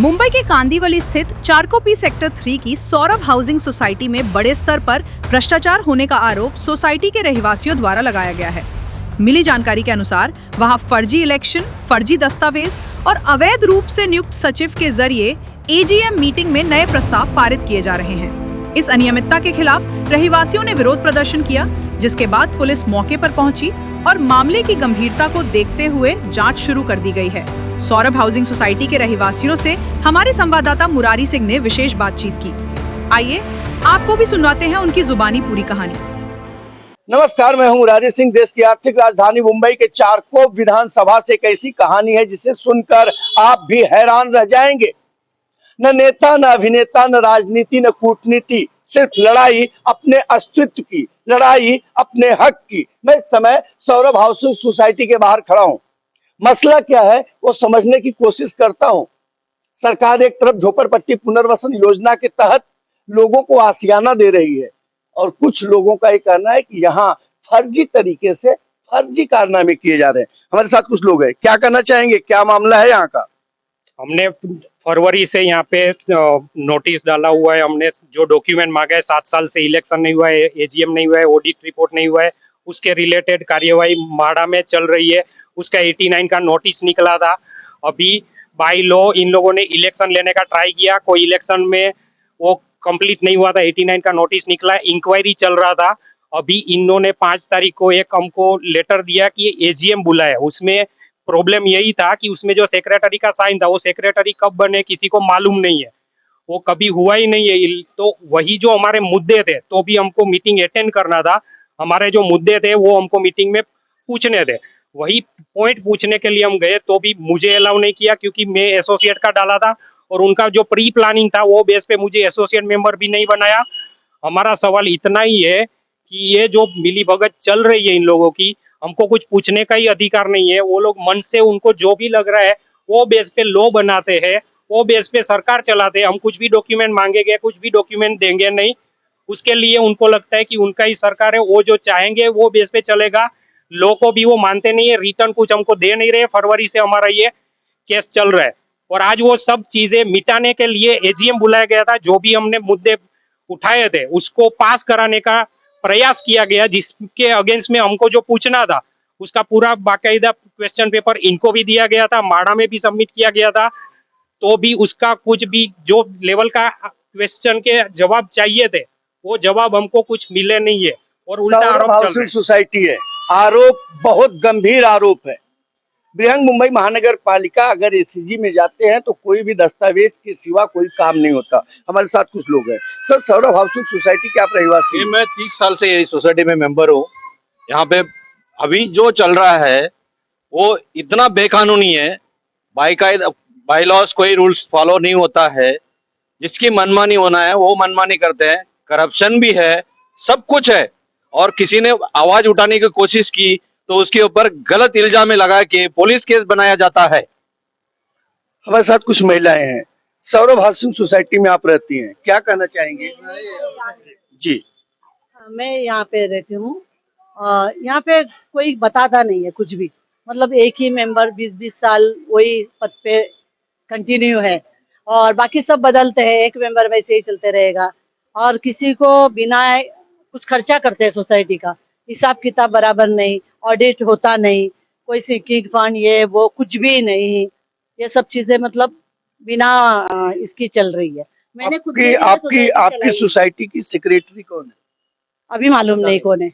मुंबई के कांदिवली स्थित चारकोपी सेक्टर 3 की सौरभ हाउसिंग सोसाइटी में बड़े स्तर पर भ्रष्टाचार होने का आरोप सोसाइटी के रहवासियों द्वारा लगाया गया है। मिली जानकारी के अनुसार वहां फर्जी इलेक्शन, फर्जी दस्तावेज और अवैध रूप से नियुक्त सचिव के जरिए एजीएम मीटिंग में नए प्रस्ताव पारित किए जा रहे हैं। इस अनियमितता के खिलाफ रहवासियों ने विरोध प्रदर्शन किया, जिसके बाद पुलिस मौके पर पहुंची और मामले की गंभीरता को देखते हुए जांच शुरू कर दी गई है। सौरभ हाउसिंग सोसाइटी के रहवासियों से हमारे संवाददाता मुरारी सिंह ने विशेष बातचीत की। आइए आपको भी सुनवाते हैं उनकी जुबानी पूरी कहानी। नमस्कार, मैं हूं मुरारी सिंह। देश की आर्थिक राजधानी मुंबई के चारकोप विधानसभा से एक ऐसी कहानी है जिसे सुनकर आप भी हैरान रह जाएंगे। न नेता, न अभिनेता, न राजनीति, न कूटनीति, सिर्फ लड़ाई अपने अस्तित्व की, लड़ाई अपने हक की। मैं इस समय सौरभ हाउसिंग सोसाइटी के बाहर खड़ा हूं। मसला क्या है वो समझने की कोशिश करता हूं। सरकार एक तरफ झोपड़पट्टी पुनर्वसन योजना के तहत लोगों को आशियाना दे रही है और कुछ लोगों का ये कहना है कि यहाँ फर्जी तरीके से फर्जी कारनामे किए जा रहे हैं। हमारे साथ कुछ लोग हैं, क्या कहना चाहेंगे, क्या मामला है यहाँ का? हमने फरवरी से यहाँ पे नोटिस डाला हुआ है। हमने जो डॉक्यूमेंट मांगा है, 7 साल से इलेक्शन नहीं हुआ है, एजीएम नहीं हुआ है, ऑडिट रिपोर्ट नहीं हुआ है, उसके रिलेटेड कार्यवाही माड़ा में चल रही है। उसका 89 का नोटिस निकला था। अभी बाई लॉ इन लोगों ने इलेक्शन लेने का ट्राई किया, कोई इलेक्शन में वो कंप्लीट नहीं हुआ था। 89 का नोटिस निकला, इंक्वायरी चल रहा था। अभी इन्होंने 5 तारीख को एक हमको लेटर दिया कि एजीएम बुलाया। उसमें प्रॉब्लम यही था कि उसमें जो सेक्रेटरी का साइन था, वो सेक्रेटरी कब बने किसी को मालूम नहीं है, वो कभी हुआ ही नहीं है। तो वही जो हमारे मुद्दे थे, तो भी हमको मीटिंग अटेंड करना था। हमारे जो मुद्दे थे वो हमको मीटिंग में पूछने थे। वही पॉइंट पूछने के लिए हम गए तो भी मुझे अलाउ नहीं किया, क्योंकि मैं एसोसिएट का डाला था और उनका जो प्री प्लानिंग था वो बेस पे मुझे एसोसिएट मेंबर भी नहीं बनाया। हमारा सवाल इतना ही है कि ये जो मिलीभगत चल रही है इन लोगों की, हमको कुछ पूछने का ही अधिकार नहीं है। वो लोग मन से उनको जो भी लग रहा है वो बेस पे लॉ बनाते हैं, वो बेस पे सरकार चलाते हैं। हम कुछ भी डॉक्यूमेंट मांगेंगे, कुछ भी डॉक्यूमेंट देंगे नहीं। उसके लिए उनको लगता है कि उनका ही सरकार है, वो जो चाहेंगे वो बेस पे चलेगा। लॉ को भी वो मानते नहीं है, रिटर्न कुछ हमको दे नहीं रहे। फरवरी से हमारा ये केस चल रहा है और आज वो सब चीजें मिटाने के लिए एजीएम बुलाया गया था। जो भी हमने मुद्दे उठाए थे उसको पास कराने का प्रयास किया गया, जिसके अगेंस्ट में हमको जो पूछना था उसका पूरा बाकायदा क्वेश्चन पेपर इनको भी दिया गया था, माड़ा में भी सबमिट किया गया था। तो भी उसका कुछ भी जो लेवल का क्वेश्चन के जवाब चाहिए थे वो जवाब हमको कुछ मिले नहीं है और उल्टा आरोप चल रहा है। सोसाइटी है, आरोप बहुत गंभीर आरोप है। बृहन मुंबई महानगर पालिका अगर एसीजी में जाते हैं तो कोई भी दस्तावेज के सिवा कोई काम नहीं होता। हमारे साथ कुछ लोग हैं। सर, सौरभ हाउसिंग सोसाइटी के आप रहवासी हैं? मैं 30 साल से यही सोसाइटी में मेंबर हूँ। यहाँ पे अभी जो चल रहा है वो इतना बेकानूनी है। बाई लॉज कोई रूल्स फॉलो नहीं होता है। जिसकी मनमानी होना है वो मनमानी करते हैं। करप्शन भी है, सब कुछ है। और किसी ने आवाज उठाने की कोशिश की तो उसके ऊपर गलत इल्जाम लगा के पुलिस केस बनाया जाता है। हमारे साथ कुछ महिलाएं हैं। सौरभ हाउसिंग सोसाइटी में आप रहती हैं, क्या कहना चाहेंगे? जी, मैं यहाँ पे रहती हूँ। यहाँ पे कोई बताता नहीं है कुछ भी। मतलब एक ही मेंबर 20-20 साल वही पद पे कंटिन्यू है और बाकी सब बदलते हैं। एक मेंबर वैसे ही चलते रहेगा और किसी को बिना कुछ खर्चा करते हैं सोसाइटी का, हिसाब किताब बराबर नहीं, ऑडिट होता नहीं, कोई सिंकिंग फंड ये वो कुछ भी नहीं। ये सब चीजें मतलब बिना इसकी चल रही है। मैंने खुद आपकी सोसाइटी की सेक्रेटरी कौन है? अभी मालूम नहीं कौन है।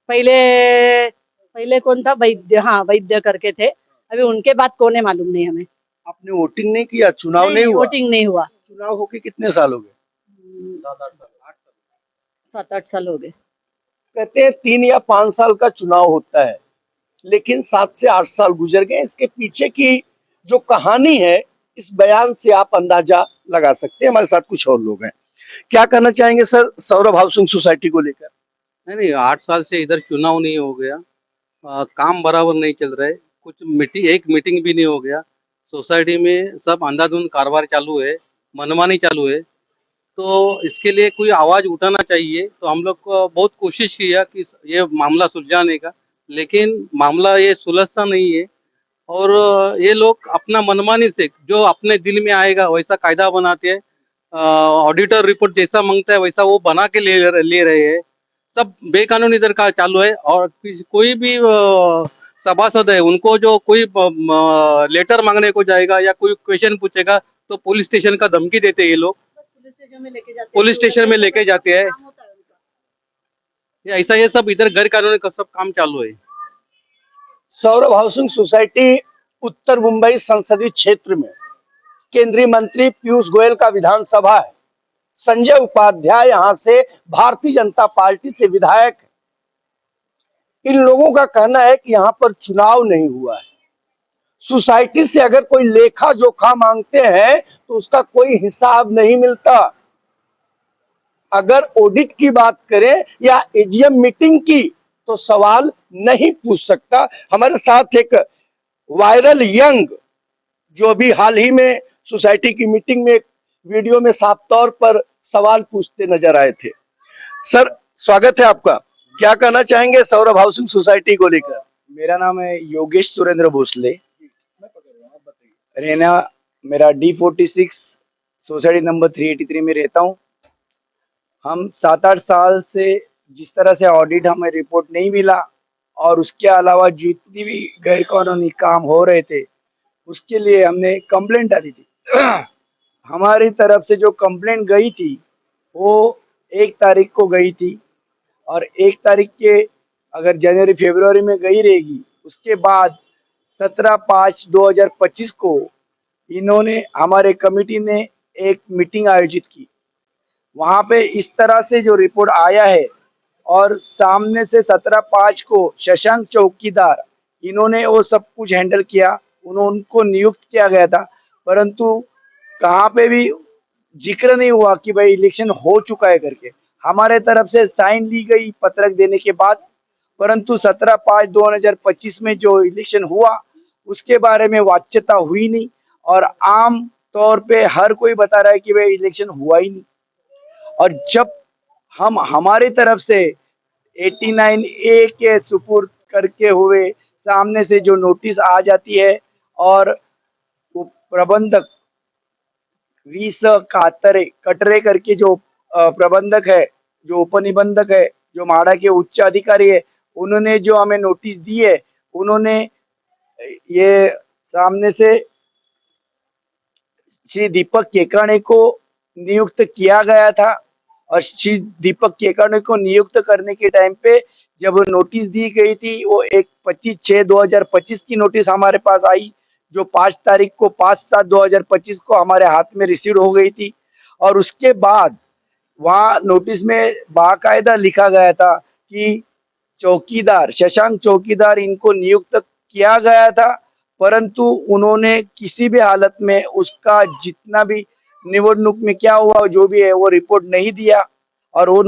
पहले पहले कौन था? वैद्य, हाँ वैद्य करके थे। अभी उनके बाद कौन है मालूम नहीं हमें। आपने वोटिंग नहीं किया? चुनाव नहीं हुआ? वोटिंग नहीं हुआ। चुनाव होके कितने साल हो गए? 7-8 साल हो गए। कहते हैं 3 या 5 साल का चुनाव होता है, लेकिन 7 से 8 साल गुजर गए। इसके पीछे की जो कहानी है इस बयान से आप अंदाजा लगा सकते हैं। हमारे साथ कुछ और लोग हैं, क्या कहना चाहेंगे सर सौरभ हाउसिंग सोसाइटी को लेकर? नहीं, 8 साल से इधर चुनाव नहीं हो गया। काम बराबर नहीं चल रहा है। कुछ एक मीटिंग भी नहीं हो गया। सोसाइटी में सब अंधाधुंध कारोबार चालू है, मनमानी चालू है। तो इसके लिए कोई आवाज उठाना चाहिए। तो हम लोग को बहुत कोशिश किया कि ये मामला सुलझाने का, लेकिन मामला ये सुलझता नहीं है। और ये लोग अपना मनमानी से जो अपने दिल में आएगा वैसा कायदा बनाते हैं। ऑडिटर रिपोर्ट जैसा मांगता है वैसा वो बना के ले रहे हैं। सब बेकानूनी इधर का चालू है। और कोई भी सभासद है उनको जो कोई लेटर मांगने को जाएगा या कोई क्वेश्चन पूछेगा तो पुलिस स्टेशन का धमकी देते हैं ये लोग। पुलिस स्टेशन में लेके जाते हैं, पुलिस स्टेशन में लेके जाते हैं। काम होता है उनका। ऐसा ये सब इधर गैर कानूनी का सब काम चालू है। सौरभ हाउसिंग सोसाइटी उत्तर मुंबई संसदीय क्षेत्र में केंद्रीय मंत्री पीयूष गोयल का विधानसभा है। संजय उपाध्याय यहां से भारतीय जनता पार्टी से विधायक है। इन लोगों का कहना है कि यहां पर चुनाव नहीं हुआ है। सोसाइटी से अगर कोई लेखा जोखा मांगते हैं तो उसका कोई हिसाब नहीं मिलता। अगर ऑडिट की बात करें या एजीएम मीटिंग की तो सवाल नहीं पूछ सकता। हमारे साथ एक वायरल यंग जो अभी हाल ही में सोसाइटी की मीटिंग में वीडियो में साफ तौर पर सवाल पूछते नजर आए थे। सर, स्वागत है आपका। क्या कहना चाहेंगे सौरभ हाउसिंग सोसाइटी को लेकर? मेरा नाम है योगेश सुरेंद्र भोसले। रहना मेरा D46 सोसाइटी नंबर 383 में रहता हूँ। हम 7-8 साल से जिस तरह से ऑडिट हमें रिपोर्ट नहीं मिला और उसके अलावा जितनी भी गैर कानूनी काम हो रहे थे उसके लिए हमने कंप्लेंट डाली थी। हमारी तरफ से जो कंप्लेंट गई थी वो 1 तारीख को गई थी और 1 तारीख के अगर जनवरी फरवरी में गई रहेगी उसके बाद 17/5/2025 को इन्होंने हमारे कमेटी ने एक मीटिंग आयोजित की। वहाँ पे इस तरह से जो रिपोर्ट आया है और सामने से 17/5 को शशांक चौकीदार इन्होंने वो सब कुछ हैंडल किया। उनको नियुक्त किया गया था, परंतु कहाँ पे भी जिक्र नहीं हुआ कि भाई इलेक्शन हो चुका है करके। हमारे तरफ से साइन ली गई पत्रक देने के बाद, परंतु 17/5/2025 में जो इलेक्शन हुआ उसके बारे में वाच्यता हुई नहीं और आम तौर पे हर कोई बता रहा है कि भाई इलेक्शन हुआ ही नहीं। और जब हम हमारी तरफ से 89A के सुपुर्द करके हुए सामने से जो नोटिस आ जाती है और प्रबंधक वीस कटरे करके जो प्रबंधक है, जो उपनिबंधक है, जो माड़ा के उच्च अधिकारी है, उन्होंने जो हमें नोटिस दी है, उन्होंने ये सामने से श्री दीपक केकाणे को नियुक्त किया गया था और श्री दीपक केकाणे को नियुक्त करने के टाइम पे जब नोटिस दी गई थी वो 25/6/2025 की नोटिस हमारे पास आई, जो 5 तारीख को 5/7/2025 को हमारे हाथ में रिसीव हो गई थी। और उसके बाद वहाँ नोटिस में बाकायदा लिखा गया था कि चौकीदार शशांक चौकीदार इनको नियुक्त किया गया था, परंतु उन्होंने किसी भी हालत में उसका जितना भी निवडणूक में क्या हुआ जो भी है वो रिपोर्ट नहीं दिया। और वो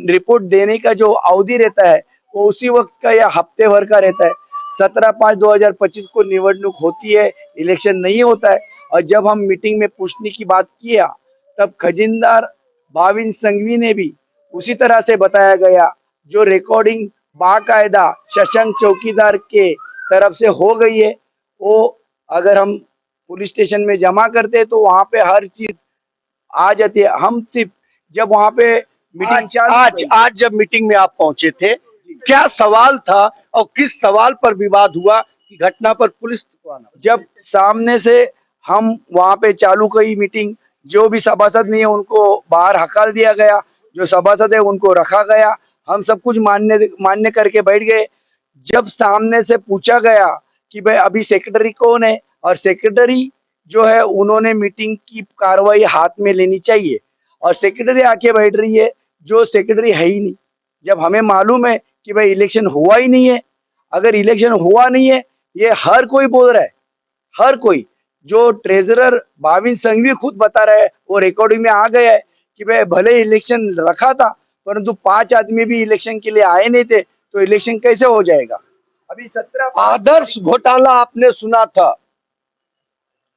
रिपोर्ट देने का जो अवधि रहता है वो उसी वक्त का या हफ्ते भर का रहता है। 17/5/2025 को निवडणूक होती है, इलेक्शन नहीं होता है। और जब हम मीटिंग में पूछने की बात किया तब खजिनदार भाविन संघवी ने भी उसी तरह से बताया गया, जो रिकॉर्डिंग बाकायदा शशांक चौकीदार के तरफ से हो गई है वो अगर हम पुलिस स्टेशन में जमा करते तो वहाँ पे हर चीज आ जाती है। हम सिर्फ जब वहाँ पे मीटिंग आज जब मीटिंग में आप पहुंचे थे, क्या सवाल था और किस सवाल पर विवाद हुआ कि घटना पर पुलिस को आना? जब सामने से हम वहाँ पे चालू करी मीटिंग, जो भी सभासद नहीं है उनको बाहर हकाल दिया गया, जो सभासद है उनको रखा गया। हम सब कुछ मान्य करके बैठ गए। जब सामने से पूछा गया कि भाई अभी सेक्रेटरी कौन है, और सेक्रेटरी जो है उन्होंने मीटिंग की कार्रवाई हाथ में लेनी चाहिए और सेक्रेटरी आके बैठ रही है जो सेक्रेटरी है ही नहीं। जब हमें मालूम है कि भाई इलेक्शन हुआ ही नहीं है, अगर इलेक्शन हुआ नहीं है ये हर कोई बोल रहा है, हर कोई, जो ट्रेजरर भाविन संघवी खुद बता रहा है, वो रिकॉर्डिंग में आ गया है कि भाई भले इलेक्शन रखा था परंतु 5 आदमी भी इलेक्शन के लिए आए नहीं थे तो इलेक्शन कैसे हो जाएगा। अभी 17 आदर्श घोटाला आपने सुना था,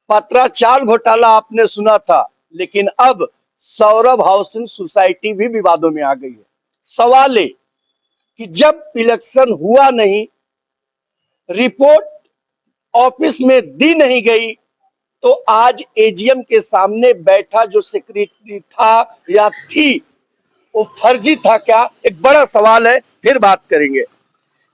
पत्राचार घोटाला आपने सुना था, लेकिन अब सौरभ हाउसिंग सोसाइटी भी विवादों में आ गई है। सवाल है कि जब इलेक्शन हुआ नहीं, रिपोर्ट ऑफिस में दी नहीं गई, तो आज एजीएम के सामने बैठा जो सेक्रेटरी था या थी, वो फर्जी था क्या? एक बड़ा सवाल है, फिर बात करेंगे।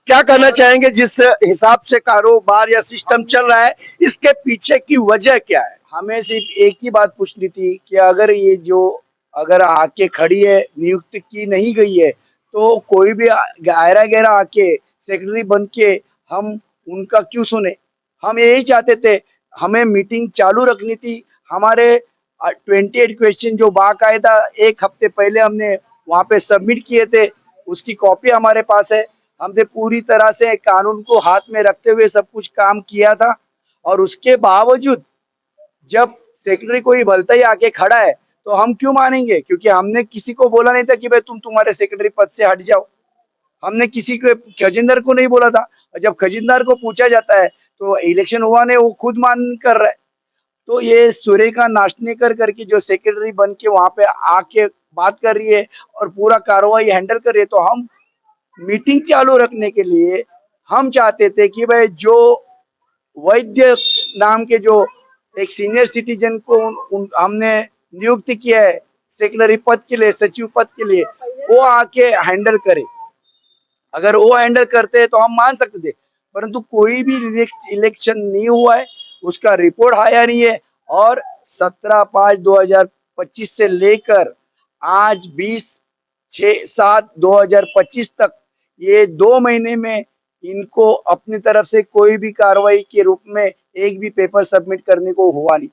क्या कहना चाहेंगे, जिस हिसाब से कारोबार या सिस्टम चल रहा है, इसके पीछे की वजह क्या है? हमें सिर्फ एक ही बात पूछनी थी कि अगर ये जो अगर आके खड़ी है, नियुक्त की नहीं गई है, तो कोई भी गहरा गहरा आके सेक्रेटरी बन के हम उनका क्यों सुने? हम यही चाहते थे, हमें मीटिंग चालू रखनी थी। हमारे 28 क्वेश्चन जो बाकायदा एक हफ्ते पहले हमने वहाँ पे सबमिट किए थे, उसकी कॉपी हमारे पास है। हमने पूरी तरह से कानून को हाथ में रखते हुए सब कुछ काम किया था, और उसके बावजूद जब सेक्रेटरी कोई भलता ही आके खड़ा है तो हम क्यों मानेंगे? क्योंकि हमने किसी को बोला नहीं था कि भाई तुम तुम्हारे सेक्रेटरी पद से हट जाओ। हमने किसी को, खजींदार को नहीं बोला था। और जब खजींदार को पूछा जाता है तो इलेक्शन हुआ नहीं, वो खुद मान कर रहा है। तो ये सूर्य का नाचने कर करके जो सेक्रेटरी बन के वहां पे आके बात कर रही है और पूरा कार्रवाई हैंडल कर रही है, तो हम मीटिंग चालू रखने के लिए हम चाहते थे कि भाई जो वैद्य नाम के जो एक सीनियर सिटीजन को हमने नियुक्त किया है सेक्रेटरी पद के लिए, सचिव पद के लिए, वो आके हैंडल करे। अगर वो हैंडल करते तो हम मान सकते थे, परंतु कोई भी इलेक्शन नहीं हुआ है, उसका रिपोर्ट आया नहीं है। और 17/5/2025 से लेकर आज 20/6/7/2025 तक ये 2 महीने में इनको अपनी तरफ से कोई भी कार्रवाई के रूप में एक भी पेपर सबमिट करने को हुआ नहीं।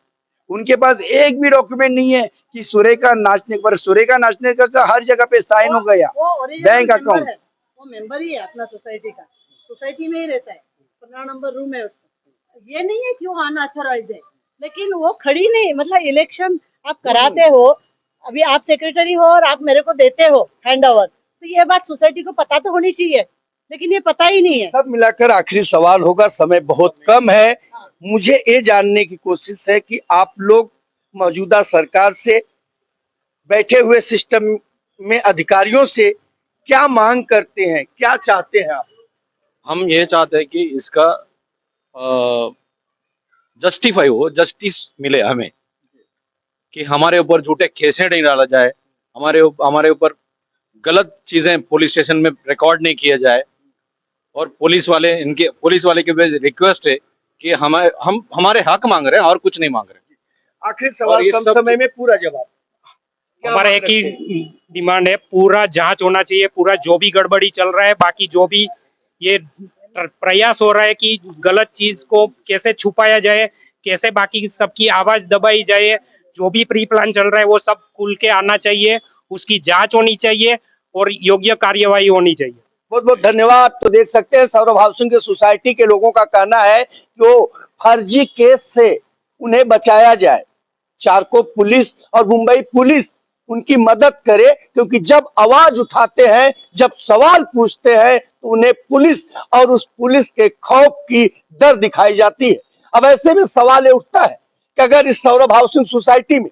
उनके पास एक भी डॉक्यूमेंट नहीं है कि सुरेखा नाचने पर, सुरेखा नाचने का हर जगह पे साइन हो गया, बैंक अकाउंट। वो मेंबर ही है अपना सोसाइटी का, सोसाइटी में ही रहता है, 15 नंबर रूम है उसका। ये नहीं है कि वो अनऑथराइज है, लेकिन वो खड़ी नहीं, मतलब इलेक्शन आप कराते हो, अभी आप सेक्रेटरी हो और आप मेरे को देते हो हैंड ओवर, तो ये बात सोसाइटी को पता तो होनी चाहिए, लेकिन ये पता ही नहीं है। सब मिलाकर आखिरी सवाल होगा, समय बहुत कम है। मुझे ये जानने की कोशिश है कि आप लोग मौजूदा सरकार से, बैठे हुए सिस्टम में अधिकारियों से क्या मांग करते हैं, क्या चाहते हैं आप? हम ये चाहते हैं कि इसका जस्टिफाई हो, जस्टिस मिले हमें, कि हमारे ऊपर झूठे केसें नहीं डाला जाए, हमारे ऊपर गलत चीजें पुलिस स्टेशन में रिकॉर्ड नहीं किया जाए। और पुलिस वाले के रिक्वेस्ट है कि हम हमारे हक मांग रहे हैं और कुछ नहीं मांग रहे। आखिरी सवाल, कम समय में पूरा जवाब। हमारा एक ही डिमांड है, पूरा जांच होना चाहिए, पूरा जो भी गड़बड़ी चल रहा है, बाकी जो भी ये प्रयास हो रहा है कि गलत चीज को कैसे छुपाया जाए, कैसे बाकी सबकी आवाज दबाई जाए, जो भी प्री प्लान चल रहा है वो सब खुल के आना चाहिए, उसकी जांच होनी चाहिए और योग्य कार्यवाही होनी चाहिए। बहुत बहुत धन्यवाद। तो देख सकते हैं सौरभ हाउसिंग के सोसाइटी के लोगों का कहना है कि वो फर्जी केस से उन्हें बचाया जाए, चारकोप पुलिस और मुंबई पुलिस उनकी मदद करे, क्योंकि जब आवाज उठाते हैं, जब सवाल पूछते हैं, तो उन्हें पुलिस और उस पुलिस के खौफ की डर दिखाई जाती है। अब ऐसे में सवाल ये उठता है कि अगर इस सौरभ हाउसिंग सोसाइटी में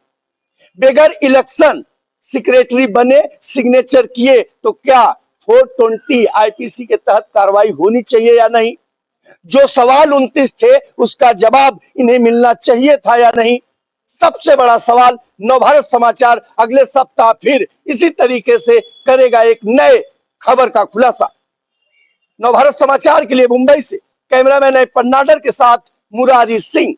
बगैर इलेक्शन सेक्रेटरी बने, सिग्नेचर किए, तो क्या 420 आईपीसी के तहत कार्रवाई होनी चाहिए या नहीं? जो सवाल 29 थे, उसका जवाब इन्हें मिलना चाहिए था या नहीं? सबसे बड़ा सवाल नवभारत समाचार अगले सप्ताह फिर इसी तरीके से करेगा एक नए खबर का खुलासा। नवभारत समाचार के लिए मुंबई से कैमरामैन पन्नाडर के साथ मुरारी सिंह।